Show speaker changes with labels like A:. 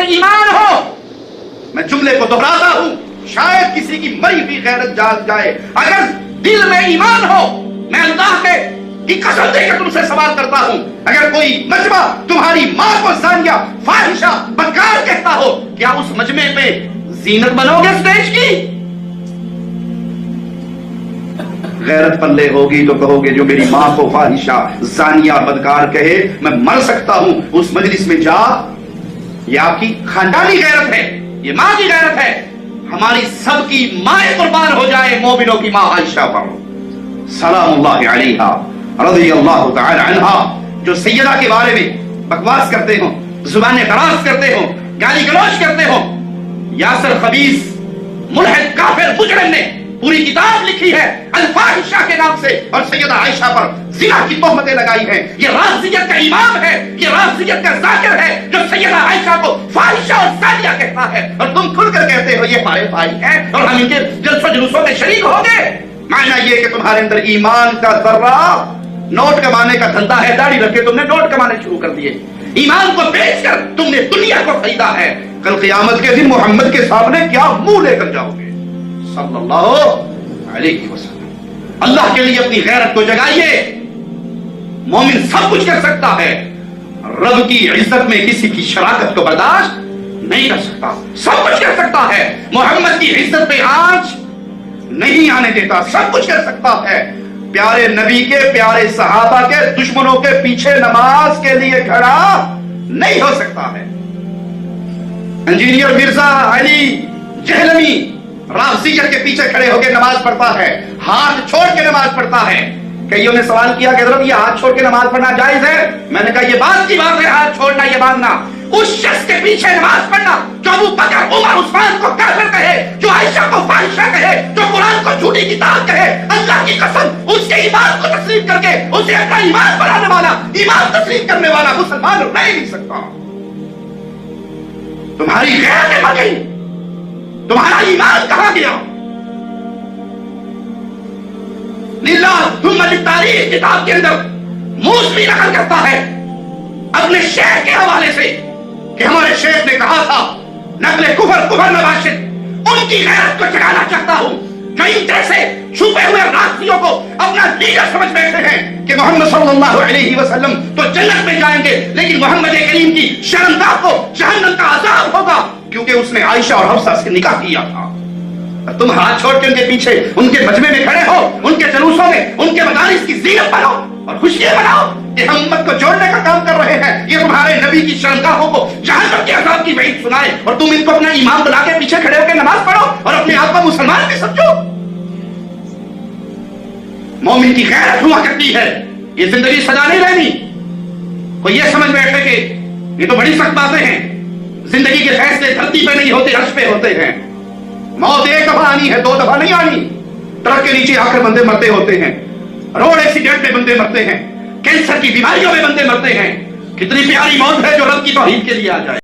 A: ایمان ہو. میں جملے کو دہراتا ہوں, شاید کسی کی مری ہوئی غیرت جاگ جائے. اگر دل میں ایمان ہو, میں اللہ کی قسم دے کے تم سے سوال کرتا ہوں, اگر کوئی مجمع تمہاری ماں کو زانیہ, فاحشہ, بدکار کہتا ہو, کیا اس مجمع پہ زینت بنو گے اسٹیج کی؟ غیرت پلے ہوگی تو کہو گے جو میری ماں کو فاحشہ, زانیہ, بدکار کہے میں مر سکتا ہوں اس مجلس میں جا. یہ آپ کی خاندانی غیرت ہے, یہ ماں کی غیرت ہے. ہماری سب کی مائیں قربان ہو جائے مومنوں کی ماں عائشہ پر سلام اللہ علیہا رضی اللہ تعالی عنہا, جو سیدہ کے بارے میں بکواس کرتے ہوں, زبانیں دراز کرتے ہوں, گالی گلوچ کرتے ہوں. یاسر خبیث ملحد کافر مجرم نے پوری کتاب لکھی ہے الفاحشہ کے نام سے, اور سیدہ عائشہ پر زنا کی تہمتیں لگائی ہیں. یہ رافضیت کا امام ہے, یہ رافضیت کا ذاکر ہے جو سیدہ عائشہ کو فاحشہ اور زانیہ کہتا ہے, اور تم کھل کر کہتے ہو یہ ہمارے بھائی ہیں اور ہم ان کے جلسوں جلوسوں میں شریک ہوں گے. معنی یہ کہ تمہارے اندر ایمان کا ذرہ, نوٹ کمانے کا دھندا ہے, داڑھی رکھ کے تم نے نوٹ کمانے شروع کر دیے. ایمان کو بیچ کر تم نے دنیا کو خریدا ہے. کل قیامت کے دن محمد کے سامنے کیا منہ لے کر جاؤ گے صلی اللہ علیہ وسلم. اللہ کے لیے اپنی غیرت کو جگائیے. مومن سب کچھ کر سکتا ہے, رب کی عزت میں کسی کی شراکت کو برداشت نہیں کر سکتا. سب کچھ کر سکتا ہے, محمد کی عزت پہ آنچ نہیں آنے دیتا. سب کچھ کر سکتا ہے. پیارے نبی کے, پیارے صحابہ کے دشمنوں کے پیچھے نماز کے لیے کھڑا نہیں ہو سکتا ہے. انجینئر مرزا علی جہلمی رافضیت کے پیچھے کھڑے ہو کے نماز پڑھتا ہے, ہاتھ چھوڑ کے نماز پڑھتا ہے. کئیوں نے سوال کیا کہ حضرت یہ ہاتھ چھوڑ کے نماز پڑھنا جائز ہے؟ میں نے کہا یہ بات کی بات ہے, ہاتھ چھوڑنا یہ باندھنا. اس شخص کے پیچھے نماز پڑھنا جو ابو بکر, عمر, عثمان کو کافر کہے, جو عائشہ کو فاحشہ کہے, جو قرآن کو جھوٹی کتاب کہے, اللہ کی قسم اس کے ایمان کو تسلیم کر کے اسے اپنا ایمان بنانے والا, ایمان تسلیم کرنے والا مسلمان رہ نہیں سکتا. تمہاری غیرت مر گئی, تمہارا ایمان کہاں گیا؟ للہ ثم للتاریخ کتاب کے اندر موسوی نقل کرتا ہے اپنے شیخ کے حوالے سے کہ ہمارے شیخ نے کہا تھا نقل کفر نباشد. ان کی غیرت کو جگانا چاہتا ہوں جو ان جیسے چھپے ہوئے رافضیوں کو اپنا لیڈر سمجھ بیٹھے ہیں کہ محمد صلی اللہ علیہ وسلم تو جنت میں جائیں گے, لیکن محمد کریم کی شرمگاہ کو جہنم کا عذاب ہوگا کیونکہ اس نے عائشہ اور حفصہ سے نکاح کیا تھا. تم ہاتھ چھوڑ کے ان کے پیچھے, ان کے مجمع میں کھڑے ہو, ان کے جلوسوں میں, ان کے مدارس کی زینت بنو اور خوشیاں مناؤ کہ ہم امت کو جوڑنے کا کام کر رہے ہیں. یہ تمہارے نبی کی شرمگاہوں کو جہنم کے عذاب کی وعید سنائے اور تم ان کو اپنا امام بنا کے پیچھے کھڑے ہو کے نماز پڑھو اور اپنے آپ کو مسلمان بھی سمجھو. مومن کی غیرت ہوا کرتی ہے, یہ زندگی سجا نہیں رہنی. کوئی یہ سمجھ بیٹھے کہ یہ تو بڑی سخت باتیں ہیں, زندگی کے فیصلے دھرتی پہ نہیں ہوتے, عرش پہ ہوتے ہیں. موت ایک دفعہ آنی ہے, 2 دفعہ نہیں آنی. ٹرک کے نیچے آ کر بندے مرتے ہوتے ہیں, روڈ ایکسیڈنٹ میں بندے مرتے ہیں, کینسر کی بیماریوں میں بندے مرتے ہیں. کتنی پیاری موت ہے جو رب کی توحید کے لیے آ جائے.